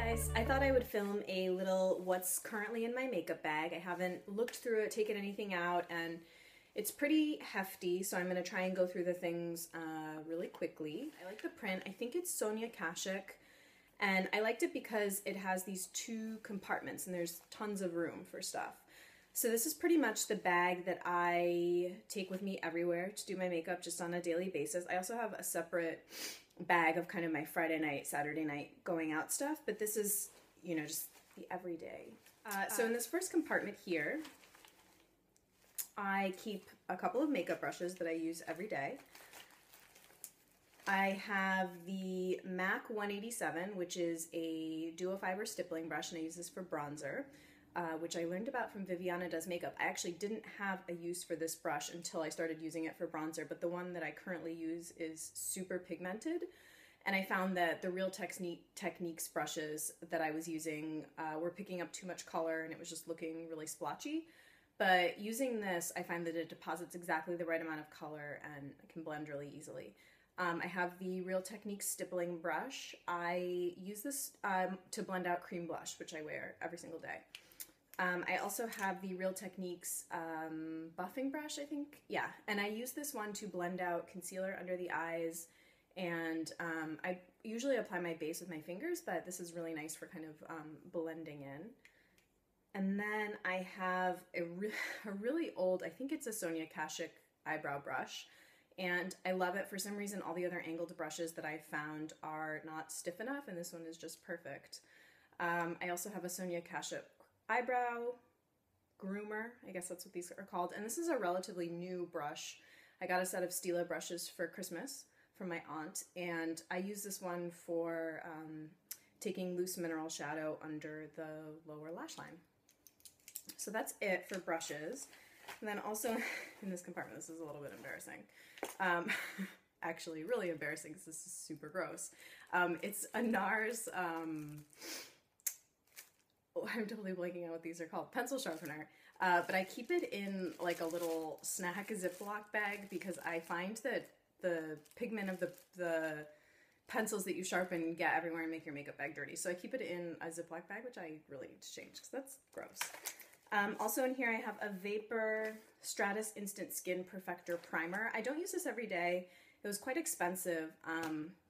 Guys, I thought I would film a little what's currently in my makeup bag. I haven't looked through it, taken anything out, and it's pretty hefty, so I'm going to try and go through the things really quickly. I like the print. I think it's Sonia Kashuk, and I liked it because it has these two compartments and there's tons of room for stuff. So this is pretty much the bag that I take with me everywhere to do my makeup just on a daily basis. I also have a separate bag of kind of my Friday night, Saturday night going out stuff, but this is, you know, just the everyday. So in this first compartment here, I keep a couple of makeup brushes that I use every day. I have the MAC 187, which is a duo fiber stippling brush, and I use this for bronzer, which I learned about from Viviana Does Makeup. I actually didn't have a use for this brush until I started using it for bronzer, but the one that I currently use is super pigmented, and I found that the Real Techniques brushes that I was using were picking up too much color and it was just looking really splotchy. But using this, I find that it deposits exactly the right amount of color and can blend really easily. I have the Real Techniques stippling brush. I use this to blend out cream blush, which I wear every single day. I also have the Real Techniques buffing brush, I think. Yeah, and I use this one to blend out concealer under the eyes, and I usually apply my base with my fingers, but this is really nice for kind of blending in. And then I have a really old, I think it's a Sonia Kashuk eyebrow brush, and I love it. For some reason, all the other angled brushes that I've found are not stiff enough, and this one is just perfect. I also have a Sonia Kashuk eyebrow groomer, I guess that's what these are called, and this is a relatively new brush. I got a set of Stila brushes for Christmas from my aunt, and I use this one for taking loose mineral shadow under the lower lash line. So that's it for brushes. And then also in this compartment, this is a little bit embarrassing. Actually, really embarrassing because this is super gross. It's a NARS, I'm totally blanking on what these are called, pencil sharpener. But I keep it in like a little snack Ziploc bag because I find that the pigment of the pencils that you sharpen get everywhere and make your makeup bag dirty. So I keep it in a Ziploc bag, which I really need to change because that's gross. Also in here I have a Vapor Stratus Instant Skin Perfector Primer. I don't use this every day. It was quite expensive,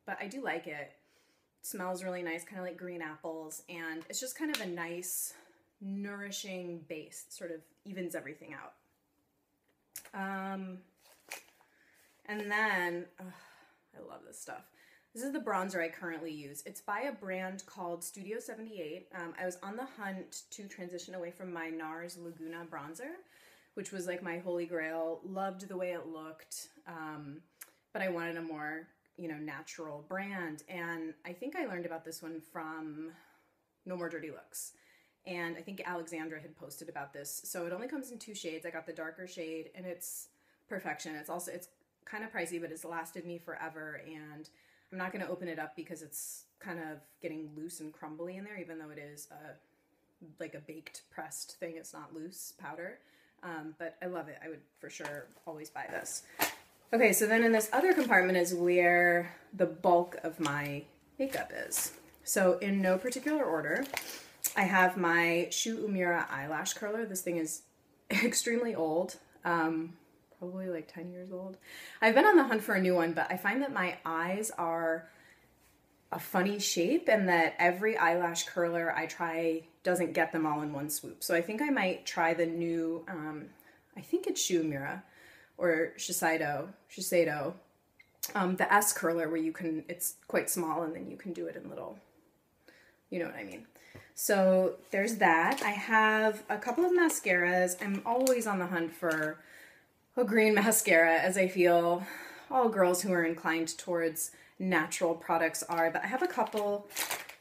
but I do like it. It smells really nice, kind of like green apples, and it's just kind of a nice, nourishing base. It sort of evens everything out. And then, I love this stuff. This is the bronzer I currently use. It's by a brand called Studio 78. I was on the hunt to transition away from my NARS Laguna bronzer, which was like my holy grail. Loved the way it looked, but I wanted a more, you know, natural brand. And I think I learned about this one from No More Dirty Looks. And I think Alexandra had posted about this. So it only comes in 2 shades. I got the darker shade, and it's perfection. It's kind of pricey, but it's lasted me forever, and I'm not going to open it up because it's kind of getting loose and crumbly in there, even though it is like a baked pressed thing. It's not loose powder, but I love it. I would for sure always buy this. Okay, so then in this other compartment is where the bulk of my makeup is. So in no particular order, I have my Shu Uemura eyelash curler. This thing is extremely old. Probably like 10 years old. I've been on the hunt for a new one, but I find that my eyes are a funny shape and that every eyelash curler I try doesn't get them all in one swoop. So I think I might try the new, I think it's Shu Uemura or Shiseido, the S curler where you can, it's quite small and then you can do it in little, you know what I mean. So there's that. I have a couple of mascaras. I'm always on the hunt for a green mascara, as I feel all girls who are inclined towards natural products are, but I have a couple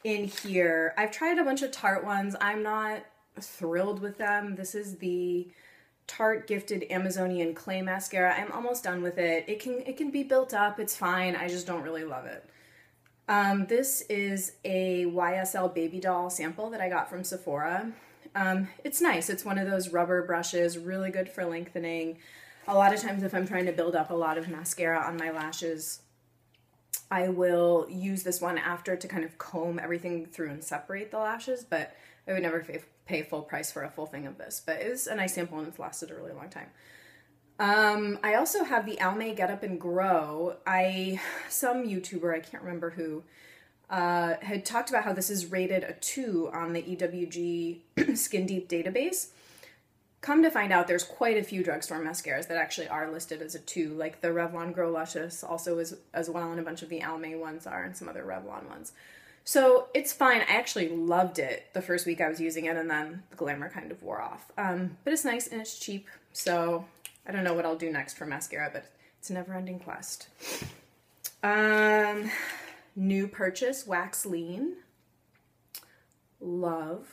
in here. I've tried a bunch of Tarte ones. I'm not thrilled with them. This is the Tarte Gifted Amazonian Clay Mascara. I'm almost done with it. It can be built up. It's fine. I just don't really love it. This is a YSL Baby Doll sample that I got from Sephora. It's nice. It's one of those rubber brushes, really good for lengthening. A lot of times if I'm trying to build up a lot of mascara on my lashes, I will use this one after to kind of comb everything through and separate the lashes, but I would never pay full price for a full thing of this. But it was a nice sample and it's lasted a really long time. I also have the Almay Get Up and Grow. Some YouTuber, I can't remember who, had talked about how this is rated a 2 on the EWG Skin Deep database. Come to find out, there's quite a few drugstore mascaras that actually are listed as a 2, like the Revlon Grow Luscious also is as well, and a bunch of the Almay ones are, and some other Revlon ones. So it's fine. I actually loved it the first week I was using it, and then the glamour kind of wore off. But it's nice and it's cheap, so I don't know what I'll do next for mascara, but it's a never-ending quest. New purchase, Wax Lean. Love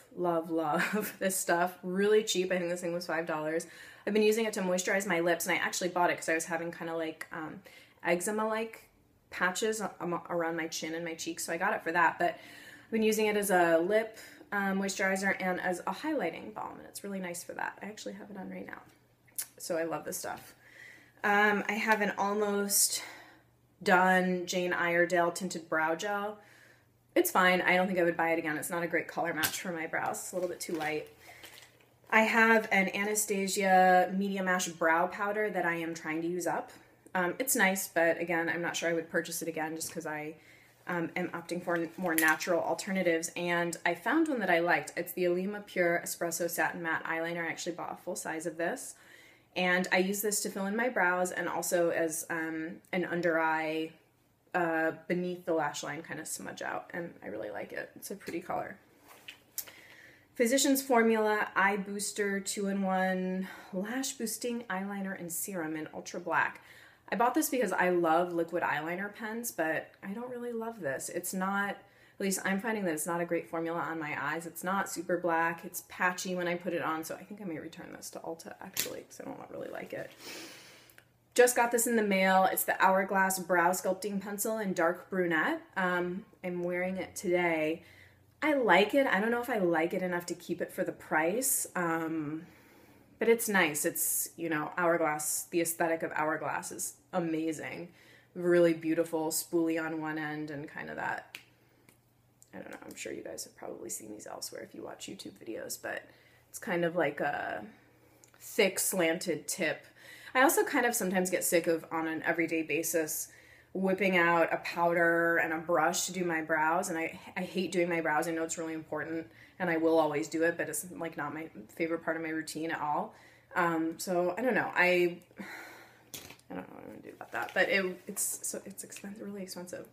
this stuff. Really cheap. I think this thing was $5. I've been using it to moisturize my lips, and I actually bought it because I was having kind of like eczema-like patches around my chin and my cheeks, so I got it for that. But I've been using it as a lip moisturizer and as a highlighting balm, and it's really nice for that. I actually have it on right now, so I love this stuff. I have an almost done Jane Iredale tinted brow gel. It's fine. I don't think I would buy it again. It's not a great color match for my brows. It's a little bit too light. I have an Anastasia Medium Ash Brow Powder that I am trying to use up. It's nice, but again, I'm not sure I would purchase it again just because I am opting for more natural alternatives. And I found one that I liked. It's the Alima Pure Espresso Satin Matte Eyeliner. I actually bought a full size of this. And I use this to fill in my brows and also as an under eye beneath the lash line kind of smudge out, and I really like it. It's a pretty color. Physicians Formula Eye Booster 2-in-1 Lash Boosting Eyeliner and Serum in Ultra Black. I bought this because I love liquid eyeliner pens, but I don't really love this. It's not, at least I'm finding that it's not a great formula on my eyes. It's not super black. It's patchy when I put it on, so I think I may return this to Ulta actually because I don't really like it. Just got this in the mail. It's the Hourglass Brow Sculpting Pencil in Dark Brunette. I'm wearing it today. I like it. I don't know if I like it enough to keep it for the price, but it's nice. It's, you know, Hourglass, the aesthetic of Hourglass is amazing. Really beautiful spoolie on one end and kind of that, I don't know, I'm sure you guys have probably seen these elsewhere if you watch YouTube videos, but it's kind of like a thick slanted tip. I also kind of sometimes get sick of, on an everyday basis, whipping out a powder and a brush to do my brows, and I hate doing my brows. I know it's really important, and I will always do it, but it's like not my favorite part of my routine at all. So I don't know. I don't know what I'm gonna do about that, but it's expensive, really expensive.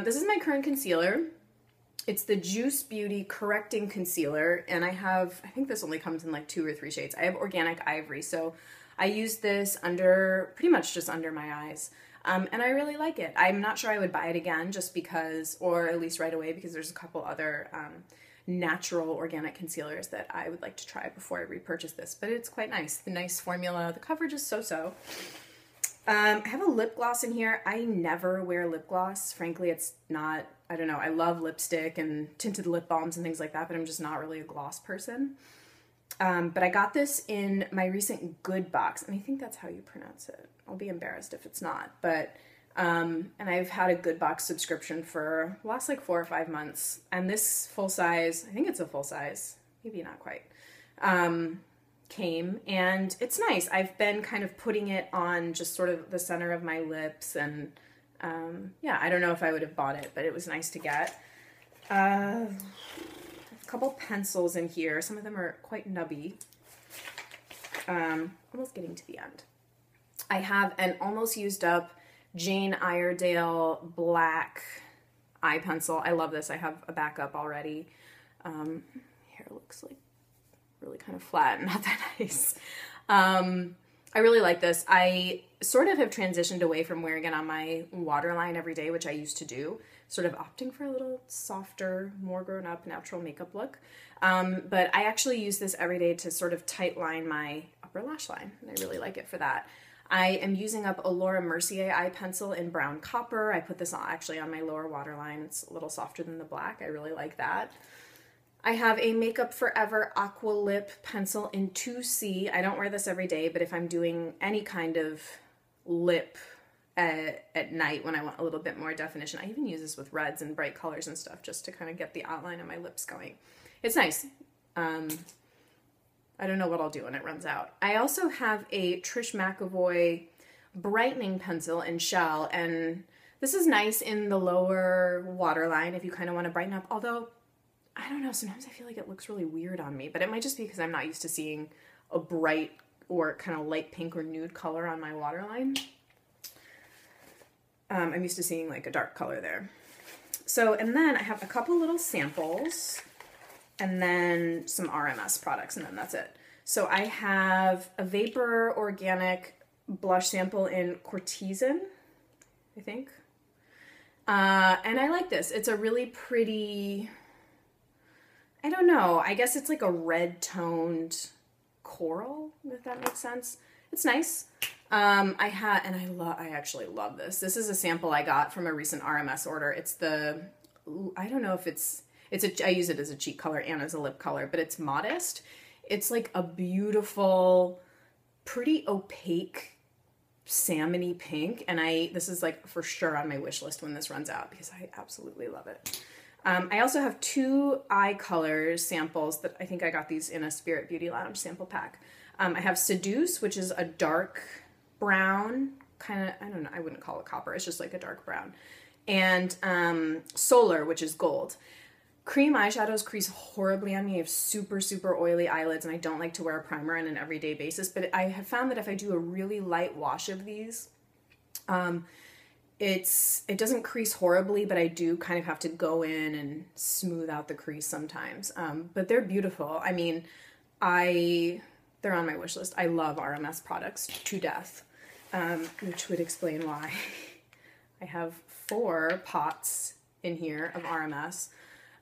This is my current concealer. It's the Juice Beauty Correcting Concealer, and I think this only comes in like 2 or 3 shades. I have Organic Ivory, so I use this pretty much just under my eyes, and I really like it. I'm not sure I would buy it again just because, or at least right away, because there's a couple other natural organic concealers that I would like to try before I repurchase this, but it's quite nice. The nice formula, the coverage is so-so. I have a lip gloss in here. I never wear lip gloss. Frankly, it's not, I don't know, I love lipstick and tinted lip balms and things like that, but I'm just not really a gloss person. But I got this in my recent Good box, and I think that's how you pronounce it. I'll be embarrassed if it's not, but, and I've had a Good box subscription for the last like 4 or 5 months, and this full size, I think it's a full size, maybe not quite, came, and it's nice. I've been kind of putting it on just sort of the center of my lips, and yeah, I don't know if I would have bought it, but it was nice to get. Couple pencils in here. Some of them are quite nubby. Almost getting to the end. I have an almost used up Jane Iredale black eye pencil. I love this. I have a backup already. Hair looks like really kind of flat and not that nice. I really like this. I sort of have transitioned away from wearing it on my waterline every day, which I used to do, sort of opting for a little softer, more grown-up, natural makeup look. But I actually use this every day to sort of tight line my upper lash line, and I really like it for that. I am using up a Laura Mercier eye pencil in brown copper. I put this on, actually on my lower waterline. It's a little softer than the black. I really like that. I have a Makeup Forever Aqua Lip pencil in 2C. I don't wear this every day, but if I'm doing any kind of lip at night when I want a little bit more definition. I even use this with reds and bright colors and stuff just to kind of get the outline of my lips going. It's nice. I don't know what I'll do when it runs out. I also have a Trish McEvoy brightening pencil in shell, and this is nice in the lower waterline if you kind of want to brighten up, although I don't know, sometimes I feel like it looks really weird on me, but it might just be because I'm not used to seeing a bright or kind of light pink or nude color on my waterline. I'm used to seeing like a dark color there. So, and then I have a couple little samples and then some RMS products, and then that's it. So I have a Vapor Organic blush sample in Courtesan, I think. And I like this. It's a really pretty, I don't know, I guess it's like a red toned coral, if that makes sense. It's nice. I actually love this. This is a sample I got from a recent RMS order. It's the, I don't know if I use it as a cheek color and as a lip color, but it's Modest. It's like a beautiful, pretty opaque, salmony pink. And this is like for sure on my wish list when this runs out because I absolutely love it. I also have 2 eye colors samples that I think I got these in a Spirit Beauty Lounge sample pack. I have Seduce, which is a dark brown, kind of, I don't know, I wouldn't call it copper, it's just like a dark brown. And Solar, which is gold. Cream eyeshadows crease horribly on me. I have super, super oily eyelids, and I don't like to wear a primer on an everyday basis, but I have found that if I do a really light wash of these, it doesn't crease horribly, but I do kind of have to go in and smooth out the crease sometimes. But they're beautiful. I mean, they're on my wish list. I love RMS products to death, which would explain why I have 4 pots in here of RMS.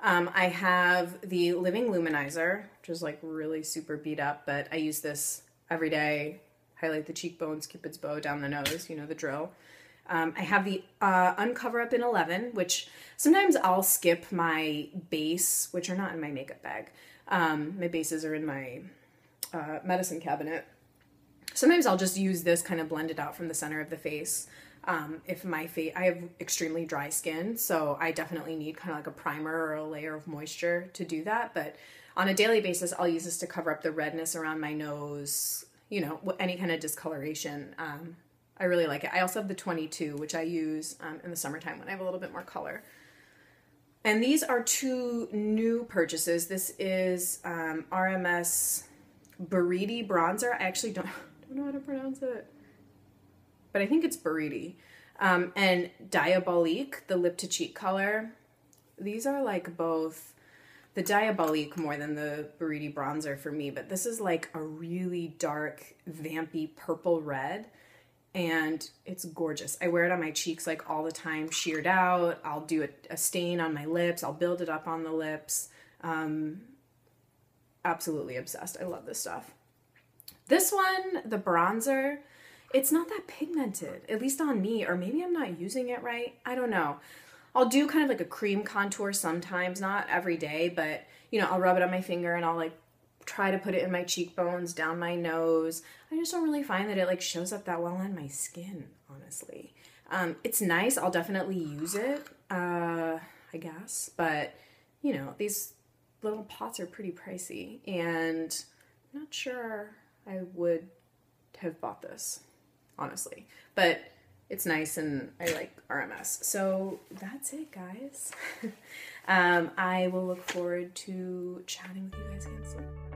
I have the Living Luminizer, which is like really super beat up, but I use this every day. Highlight the cheekbones, Cupid's bow down the nose, you know the drill. I have the Uncover Up in 11, which sometimes I'll skip my base, which are not in my makeup bag. My bases are in my medicine cabinet. Sometimes I'll just use this kind of blended out from the center of the face. If my face, I have extremely dry skin, so I definitely need kind of like a primer or a layer of moisture to do that. But on a daily basis, I'll use this to cover up the redness around my nose, you know, any kind of discoloration. I really like it. I also have the 22, which I use in the summertime when I have a little bit more color. And these are 2 new purchases. This is RMS Buriti Bronzer. I actually don't know how to pronounce it, but I think it's Buriti. And Diabolique, the lip to cheek color. These are like both the Diabolique more than the Buriti Bronzer for me, but this is like a really dark, vampy purple red. And it's gorgeous. I wear it on my cheeks like all the time, sheared out. I'll do a stain on my lips. I'll build it up on the lips. Absolutely obsessed. I love this stuff. This one, the bronzer, it's not that pigmented, at least on me, or maybe I'm not using it right. I don't know. I'll do kind of like a cream contour sometimes, not every day, but you know, I'll rub it on my finger and I'll like try to put it in my cheekbones, down my nose. I just don't really find that it like shows up that well on my skin, honestly. It's nice. I'll definitely use it, I guess. But, you know, these little pots are pretty pricey. And I'm not sure I would have bought this, honestly. But it's nice and I like RMS. So that's it, guys. I will look forward to chatting with you guys again soon.